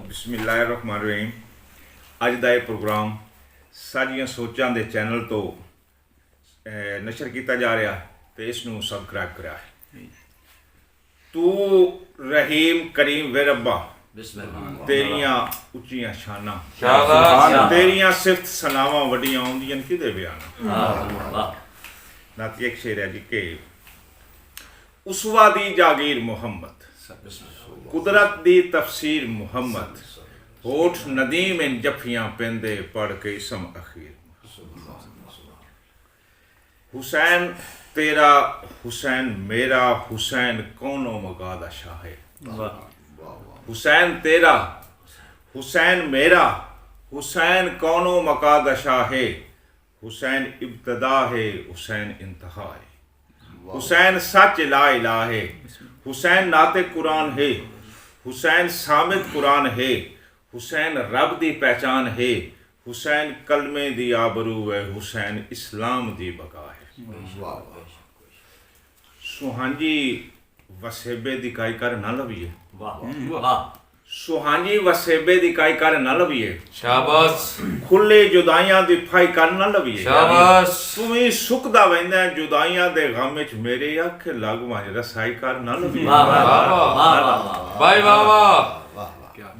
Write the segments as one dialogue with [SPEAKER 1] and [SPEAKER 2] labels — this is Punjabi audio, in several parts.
[SPEAKER 1] ਬਿਸਮਿਲ੍ਲਾਹਿਰਰਹਿਮਾਨਿਰਰਹੀਮ। ਅੱਜ ਦਾ ਇਹ ਪ੍ਰੋਗਰਾਮ ਸਾਰੀਆਂ ਸੋਚਾਂ ਦੇ ਚੈਨਲ ਤੋਂ ਨਸ਼ਰ ਕੀਤਾ ਜਾ ਰਿਹਾ ਤੇ ਇਸ ਨੂੰ ਸਬਸਕ੍ਰਾਈਬ ਕਰਿਆ ਹੈ। ਤੂੰ ਰਹੀਮ ਕਰੀਮ ਵੇ ਰੱਬਾ, ਤੇਰੀਆਂ ਉੱਚੀਆਂ ਸ਼ਾਨਾਂ, ਤੇਰੀਆਂ ਸਿਫਤ ਸਲਾਵਾਂ ਵੱਡੀਆਂ ਆਉਂਦੀਆਂ ਕਿਹਦੇ ਬਿਆਨ। ਨਾਤੀ ਇੱਕ ਸ਼ੇਰ ਹੈ ਜੀ ਕਿ ਉਸਵਾ ਦੀ ਜਾਗੀਰ ਮੁਹੰਮਦ, ਕੁਦਰਤ ਦੀ ਤਫਸੀਰ ਮੁਹੰਮਦ, ਹੋਠ ਨਦੀਮ इन जफियां पेंदे पढ़ के इसम अखीर। हुसैन तेरा हुसैन मेरा, हुसैन कौनो मगादा शाह है। हुसैन तेरा हुसैन मेरा, हुसैन कौनो मकादा शाह है। हुसैन इब्तदा है, हुसैन इंतहा है। हुसैन सच ला इलाह है, हुसैन नाते कुरान है। हुसैन सामित कुरान है, हुसैन रब दी पहचान है। हुसैन कलमे दी आबरू है, हुसैन इस्लाम दी बका है। सुहांजी वसेबे दी काई कर ना लविए, सुहांजी वसेबे दी काई कर ना लविए।
[SPEAKER 2] शाबाश।
[SPEAKER 1] खुले जुदाइयां दी फाई कर ना लविए।
[SPEAKER 2] शाबाश।
[SPEAKER 1] तुमी सुखदा वैंदा जुदाइयां दे गम विच मेरे अख लग वंज रसाई कर ना लविए।
[SPEAKER 2] वाह वाह वाह भाई वाह वाह।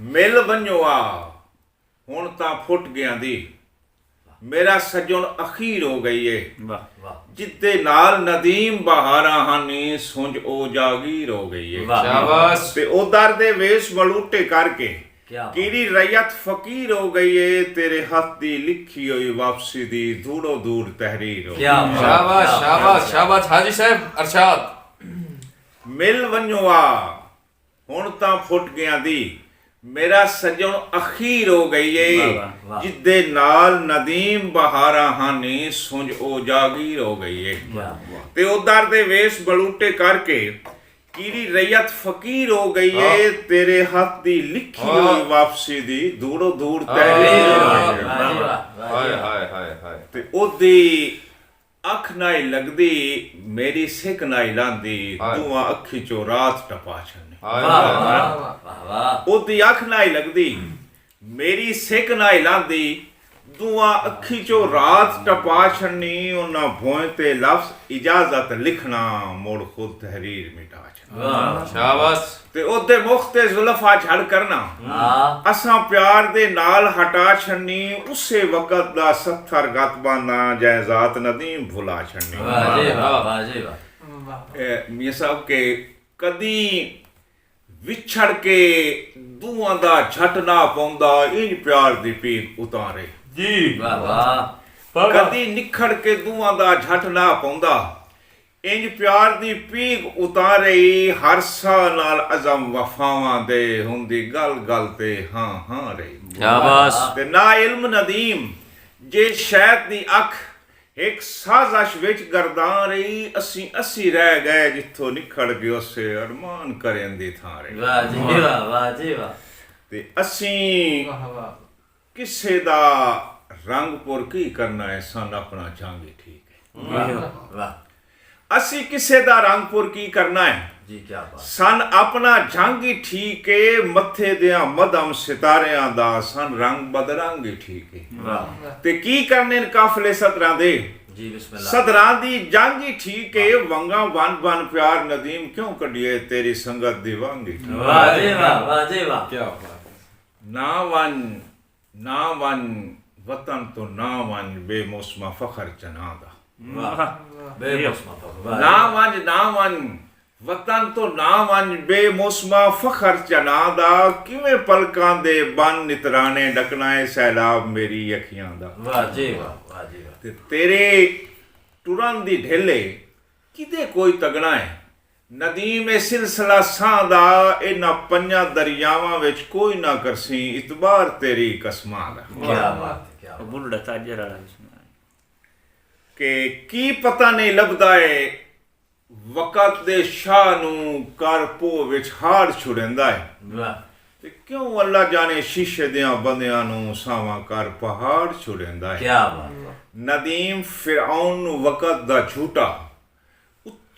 [SPEAKER 1] मिल वंजो आ हुण तां फुट गया दी, मेरा सजन अखीर हो गई है। जिद्दे नाल नदीम बहारा हानी सुंज ओ जागीर हो गई है।
[SPEAKER 2] शाबाश।
[SPEAKER 1] ते उधर दे वेश बलूटे करके कीरी रैयत फकीर हो गई है। तेरे हाथ दी लिखी हुई वापसी दी दूरो दूर तहरीर हो।
[SPEAKER 2] शाबाश शाबाश शाबाश हाजी साहब अरशाद।
[SPEAKER 1] मिल वंजो आ हुण तां फुट गया दी, मेरा सजन अखीर हो गई है। जिद्दे नाल नदीम बहारा हानी सुंज ओ जागीर हो गई है। ते उधर दे वेश बलूटे करके कीरी रैयत फकीर हो गई है। तेरे हाथ दी लिखी हुई वापसी दी दूरो दूर तहरीर हो गई है।
[SPEAKER 2] हाय हाय हाय हाय।
[SPEAKER 1] ते ओदी अख नाई लगदी, मेरी सिक नाई लांदी, दुआ अखी चो रात टपा छन्नी। ओदी अख नाई लगदी, मेरी सिक नाई लांदी, दुआ अखी चो रात टपा छन्नी। उन्ना भोए ते लफ्ज इजाजत लिखना, मोड़ खुद तहरीर मिटा छन्नी।
[SPEAKER 2] शाबाश।
[SPEAKER 1] ते ओदे मुख ते जुल्फा झड़ करना, असां प्यार दे नाल हटा छन्नी। उसे वक्त दा सत्थर गतबाना जायजात नदीम भुला छन्नी। मियां साहब के कदी विछड़ के दूआं दा झट ना पौंदा, इंज प्यार दी पीक उतारे
[SPEAKER 2] जी।
[SPEAKER 1] कदी निखड़ के दूआं दा झट ना पौंदा, इंज प्यार दी पीक उतारे। हर सा नाल अज़म वफावां दे हुंदी गल गल ते हां हां रही।
[SPEAKER 2] शाबाश।
[SPEAKER 1] ते ना इल्म नदीम जे शैत दी अख एक साज़श विच गर्दान रही। असी रह गए जिथों निखड़ गए उसे अरमान करें दी थां रही।
[SPEAKER 3] वाह जी वाह वाह जी वाह।
[SPEAKER 1] ते असी किसे दा रंगपुर की करना है, सन अपना जांगे ठीक है।
[SPEAKER 3] वाह वाह।
[SPEAKER 1] असी किसे दा रंगपुर की करना है
[SPEAKER 3] जी, क्या बात।
[SPEAKER 1] सन अपना जंग ही ठीक है। मथे दियां मदम सितारियां दा सन रंग बदरंग ही ठीक है।
[SPEAKER 3] वाह।
[SPEAKER 1] ते की करने काफले सदरां दे
[SPEAKER 3] जी बिस्मिल्लाह।
[SPEAKER 1] सदरां दी जंग ही ठीक है। वंगा बन बन प्यार नदीम क्यों कढिए, तेरी संगत दी वांगी।
[SPEAKER 3] वाह जी वाह वाह जी वाह।
[SPEAKER 2] क्या बात।
[SPEAKER 1] ना वन वतन तो ना वन बेमौसमा फखर चनादा।
[SPEAKER 3] वाह बेमौसमा।
[SPEAKER 1] ना वन वतन तो ना वन बेमौसमा फखर चनादा। किवें पलकां दे बन नितराने डकना है सैलाब मेरी अखियां दा।
[SPEAKER 3] वाह जी वाह वाह जी वाह।
[SPEAKER 1] ते तेरे टुरन दी ढेले किते कोई तगना है। नदीम ए सिलसिला सां दा, इन्हां पंजां दरियावां विच कोई ना करसी इतबार तेरी कसमां दा।
[SPEAKER 3] क्या बात क्या बात।
[SPEAKER 4] बुल्ला ताजर वाला
[SPEAKER 1] के की पता नहीं लभदा है वक़्त दे शाह नू कर पो विच हार छुड़ेंदा है।
[SPEAKER 3] वाह।
[SPEAKER 1] ते क्यों अल्लाह जाने शीशे दियां बंदियां नू सावां कर पहाड़ छुड़ेंदा है।
[SPEAKER 3] क्या बात।
[SPEAKER 1] नदीम फिरौन नू वक़्त दा झूठा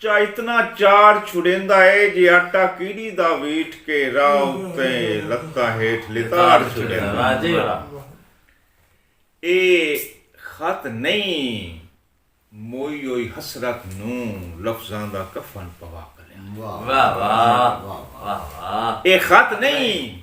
[SPEAKER 1] ਚਾ ਇਤਨਾ ਚਾਰ ਛੁੜੇਂਦਾ ਏ ਜੇ ਆਟਾ ਕੀੜੀ ਦਾ ਵੀਟ ਕੇ ਰਾਹ ਉੱਤੇ ਲੱਤਾਂ ਹੇਠ ਲਿਤਾੜ ਛੁੜੇਂਦਾ।
[SPEAKER 3] ਵਾਹ ਜੀ ਵਾਹ।
[SPEAKER 1] ਇਹ ਖਤ ਨਹੀਂ ਮੋਈ ਹੋਈ ਹਸਰਤ ਨੂੰ ਲਫ਼ਜ਼ਾਂ ਦਾ ਕਫਨ ਪਵਾ ਕਲਿਆ।
[SPEAKER 3] ਵਾਹ ਵਾਹ ਵਾਹ ਵਾਹ।
[SPEAKER 1] ਇਹ ਖਤ ਨਹੀਂ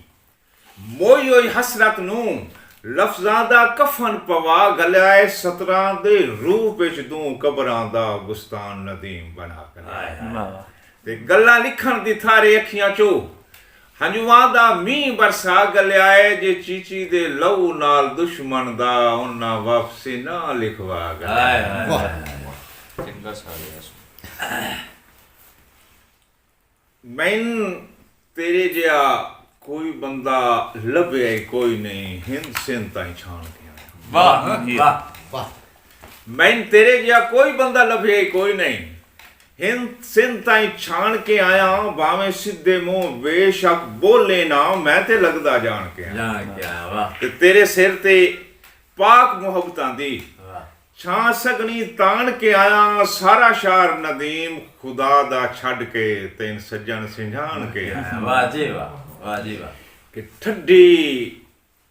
[SPEAKER 1] ਮੋਈ ਹੋਈ ਹਸਰਤ ਨੂੰ ਲਫ਼ਜ਼ਾਂ ਦਾ ਕਫਨ ਪਵਾ ਗਲਿਆ ਏ ਸਤਰਾਂ ਦੇ ਰੂਪ ਵਿੱਚ ਤੂੰ ਕਬਰਾਂ ਦਾ ਗੁਸਤਾਨ ਨਦੀਮ ਬਣਾ ਕਲਿਆ। ਤੇ ਗੱਲਾਂ ਲਿਖਣ ਦੀ ਥਾਰੇ ਅੱਖੀਆਂ ਚੋਂ ਹੰਝੂਆਂ ਦਾ ਮੀਂਹ ਬਰਸਾ ਗਲਿਆ ਏ ਜੇ ਚੀਚੀ ਦੇ ਲਹੂ ਨਾਲ ਦੁਸ਼ਮਣ ਦਾ ਉਹਨਾਂ ਵਾਪਸੀ ਨਾ ਲਿਖਵਾ ਗਲਿਆ।
[SPEAKER 2] ਚੰਗਾ ਸਾਲਿਆ।
[SPEAKER 1] ਮੈਨੂੰ ਤੇਰੇ ਜਿਹਾ ਕੋਈ ਬੰਦਾ ਲੱਭਿਆ ਹੀ ਕੋਈ ਨਹੀਂ ਹਿੰਦ ਸਿੰਧ ਤਾਈਂ ਛਾਣ ਕੇ ਆਇਆ।
[SPEAKER 3] ਵਾਹ ਵਾਹ।
[SPEAKER 1] ਮੈਨੂੰ ਤੇਰੇ ਜਿਹਾ ਕੋਈ ਬੰਦਾ ਲੱਭਿਆ ਹੀ ਕੋਈ ਨਹੀਂ ਹਿੰਦ ਸਿੰਧ ਤਾਈਂ ਛਾਣ ਕੇ ਆਇਆ। ਭਾਵੇਂ ਸਿੱਧੇ ਮੂੰਹ ਬੇਸ਼ੱਕ ਬੋਲੇ ਨਾ ਮੈਂ ਤੇ ਲੱਗਦਾ ਜਾਣ ਕੇ ਆਇਆ।
[SPEAKER 3] ਜਾਣ ਕੇ ਆਇਆ। ਵਾਹ
[SPEAKER 1] ਤੇ ਤੇਰੇ ਸਿਰ ਤੇ ਪਾਕ ਮੁਹੱਬਤਾਂ ਦੀ
[SPEAKER 3] ਵਾਹ।
[SPEAKER 1] ਛਾਂ ਸਗਣੀ ਤਾਣ ਕੇ ਆਇਆ। ਸਾਰਾ ਸ਼ਾਰ ਨਦੀਮ ਖੁਦਾ ਦਾ ਛੱਡ ਕੇ ਤੈਨ ਸੱਜਣ ਸਿੰਝਾਣ ਕੇ ਆਇਆ।
[SPEAKER 3] ਵਾਹ ਜੀ ਵਾਹ। ਵਾਹ ਜੀ ਵਾਹ।
[SPEAKER 1] ਕਿ ਠੱਡੀ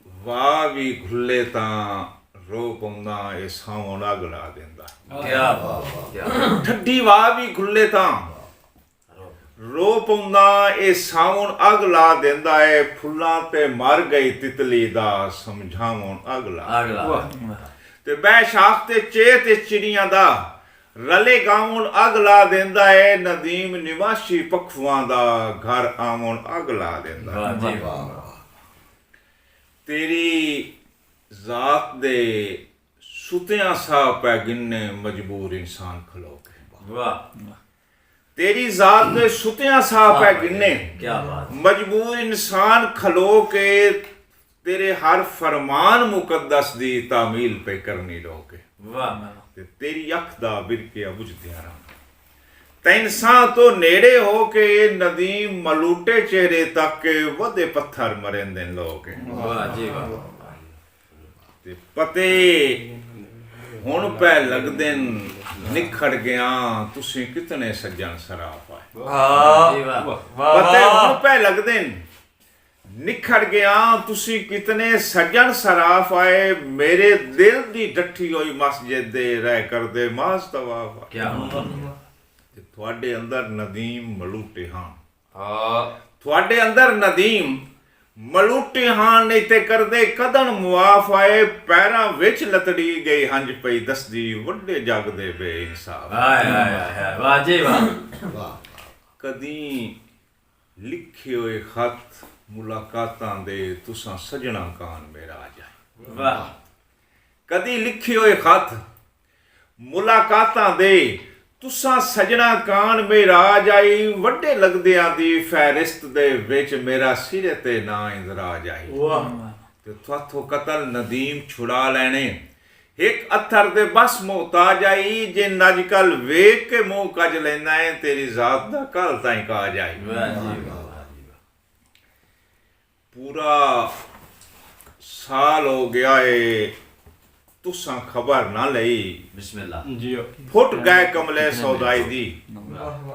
[SPEAKER 1] ਵਾਹ ਵੀ ਘੁੱਲੇ ਤਾਂ ਰੋ ਪਾਉਂਦਾ ਇਹ ਸਾਵਣ ਅੱਗ ਲਾ ਦਿੰਦਾ।
[SPEAKER 3] ਕਿਆ ਬਾਤ ਕਿਆ।
[SPEAKER 1] ਠੱਡੀ ਵਾਹ ਵੀ ਘੁੱਲੇ ਤਾਂ ਰੋ ਪਾਉਂਦਾ ਇਹ ਸਾਵਣ ਅੱਗ ਲਾ ਦਿੰਦਾ ਏ। ਫੁੱਲਾਂ ਤੇ ਮਰ ਗਈ ਤਿਤਲੀ ਦਾ ਸਮਝਾਵਣ ਅੱਗ ਲਾ।
[SPEAKER 3] ਅਗਲਾ।
[SPEAKER 1] ਤੇ ਬੈ ਸ਼ਾਖ ਤੇ ਚੇ ਤੇ ਚਿੜੀਆਂ ਦਾ ਰਲੇ ਗਾਉਣ ਅੱਗ ਲਾ ਦਿੰਦਾ ਏ। ਨਦੀਮ ਨਿਵਾਸੀ ਪਖਵਾਂ ਦਾ ਘਰ ਆਵਣ ਅੱਗ ਲਾ ਦਿੰਦਾ।
[SPEAKER 3] ਵਾਹ ਜੀ ਵਾਹ।
[SPEAKER 1] ਤੇਰੀ ਜ਼ਾਤ ਦੇ ਸੁਤਿਆਂ ਸਾਹ ਪੈ ਗਿੰਨੇ ਮਜਬੂਰ ਇਨਸਾਨ ਖਲੋ ਕੇ।
[SPEAKER 3] ਵਾਹ।
[SPEAKER 1] ਤੇਰੀ ਜ਼ਾਤ ਦੇ ਸੁਤਿਆਂ ਸਾਹ ਪੈ ਗਿੰਨੇ
[SPEAKER 3] ਕਿਆ ਬਾਤ।
[SPEAKER 1] ਮਜਬੂਰ ਇਨਸਾਨ ਖਲੋ ਕੇ ਤੇਰੇ ਹਰ ਫਰਮਾਨ ਮੁਕੱਦਸ ਦੀ ਤਾਮੀਲ ਪੇ ਕਰਨੀ ਲੋਕੇ।
[SPEAKER 3] ਵਾਹ।
[SPEAKER 1] ਤੇ ਤੇਰੀ ਅੱਖ ਦਾ ਬਿਰਕਿਆ ਬੁਝਦਿਆਂ ਰਹਾ। ਤੈਨ ਸਾਹ ਤੋਂ ਨੇੜੇ ਹੋ ਕੇ ਨਦੀਮ ਮਲੂਟੇ ਚਿਹਰੇ ਤੱਕ ਵਧੇ ਪੱਥਰ ਮਰਿੰਦੇ ਲੋਕ।
[SPEAKER 3] ਵਾਹ ਜੀ ਵਾਹ।
[SPEAKER 1] ਤੇ ਪਤੇ ਹੁਣ ਪੈ ਲੱਗਦੇ ਨਿਖੜ ਗਿਆ ਤੁਸੀਂ ਕਿਤਨੇ ਸੱਜਣ ਸਰਾਪ ਆਏ।
[SPEAKER 3] ਵਾਹ ਜੀ ਵਾਹ।
[SPEAKER 1] ਪਤੇ ਹੁਣ ਪੈ ਲੱਗਦੇ ਨਿਖੜ ਗਿਆ ਤੁਸੀਂ ਕਿਤਨੇ ਸੱਜਣ ਸਰਾਫ ਆਏ। ਮੇਰੇ ਦਿਲ ਦੀ ਡੱਠੀ ਹੋਈ ਮਸਜਿਦ ਦੇ ਰਹਿ ਕਰਦੇ ਮਾਸ ਤਵਾਫ।
[SPEAKER 3] ਕਿਆ ਬਾਤ।
[SPEAKER 1] ਤੇ ਤੁਹਾਡੇ ਅੰਦਰ ਨਦੀਮ ਮਲੂਟੇ ਹਾਂ।
[SPEAKER 2] ਹਾਂ
[SPEAKER 1] ਤੁਹਾਡੇ ਅੰਦਰ ਨਦੀਮ ਮਲੂਟੇ ਹਾਂ ਨਹੀਂ ਤੇ ਕਰਦੇ ਕਦਨ ਮੁਆਫ ਆਏ। ਪੈਰਾਂ ਵਿੱਚ ਲਤੜੀ ਗਈ ਹੰਝ ਪਈ ਦਸਦੀ ਵੱਡੇ ਜਗ ਦੇ ਬੇਇਨਸਾਫ।
[SPEAKER 3] ਹਾਏ ਹਾਏ ਹਾਏ। ਵਾਹ ਜੀ ਵਾਹ।
[SPEAKER 1] ਕਦੀ ਲਿਖੇ ਹੋਏ ਖਤ ਮੁਲਾਕਾਤਾਂ ਦੇ ਤੁਸਾਂ ਸਜਣਾ ਕਾਨ ਮੇਰਾ ਆ ਜਾਏ।
[SPEAKER 3] ਵਾਹ।
[SPEAKER 1] ਕਦੀ ਲਿਖੇ ਹੋਏ ਖਤ ਮੁਲਾਕਾਤਾਂ ਦੇ ਤੁਸਾਂ ਸਜਣਾ ਕਾਨ ਮੇਰਾ ਆ ਜਾਈ। ਵੱਡੇ ਲੱਗਦਿਆਂ ਦੀ ਫਹਿਰਿਸਤ ਦੇ ਵਿੱਚ ਮੇਰਾ ਸਿਰੇ ਤੇ ਨਾ ਇੰਦਰਾ ਜਾਈ।
[SPEAKER 3] ਵਾਹ।
[SPEAKER 1] ਤੇ ਤੁਹਾਥੋਂ ਕਤਲ ਨਦੀਮ ਛੁੜਾ ਲੈਣੇ ਇੱਕ ਅੱਥਰ ਦੇ ਬਸ ਮੁਹਤਾਜ ਆਈ। ਜੇ ਨਜ ਕਲ ਵੇਖ ਕੇ ਮੂੰਹ ਕੱਜ ਲੈਂਦਾ ਹੈ ਤੇਰੀ ਜ਼ਾਤ ਦਾ ਕੱਲ ਤਾਈਂ ਕਾ ਜਾਈ।
[SPEAKER 3] ਵਾਹ ਜੀ ਵਾਹ।
[SPEAKER 1] ਪੂਰਾ ਸਾਲ ਹੋ ਗਿਆ ਏ ਤੁਸਾਂ ਖਬਰ ਨਾ ਲਈ।
[SPEAKER 3] ਬਿਸਮਿਲ੍ਲਾ।
[SPEAKER 1] ਫੁੱਟ ਗਏ ਕਮਲੇ ਸੌਦਾਈ ਦੀ।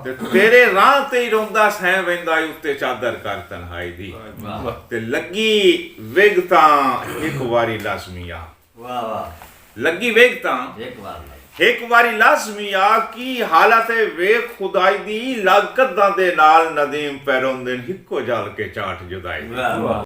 [SPEAKER 1] ਤੇ ਤੇਰੇ ਰਾਹ ਤੇ ਹੀ ਰੋਂਦਾ ਸਹਿ ਵੈਂਦਾ ਉੱਤੇ ਚਾਦਰ ਕਰ ਤਨਹਾਈ ਦੀ।
[SPEAKER 3] ਵਾਹ
[SPEAKER 1] ਤੇ ਲੱਗੀ ਵਿਗ ਤਾਂ ਇੱਕ ਵਾਰੀ ਲਾਜ਼ਮੀ ਆ।
[SPEAKER 3] ਵਾਹ ਵਾਹ।
[SPEAKER 1] ਲੱਗੀ ਵਿਗ ਤਾਂ
[SPEAKER 3] ਇੱਕ ਵਾਰ
[SPEAKER 1] ਇੱਕ ਵਾਰੀ ਲਾਜ਼ਮੀ ਆ। ਕੀ ਹਾਲਤ ਹੈ ਵੇਖ ਖੁਦਾਈ ਦੀ। ਲੱਗ ਕੱਦਾਂ ਦੇ ਨਾਲ ਨਦੀਮ ਪੈਰੋਂ ਦਿਨ ਇੱਕੋ ਜਲ ਕੇ ਚਾਟ ਜੁਦਾਈ।
[SPEAKER 3] ਵਾਹ ਵਾਹ।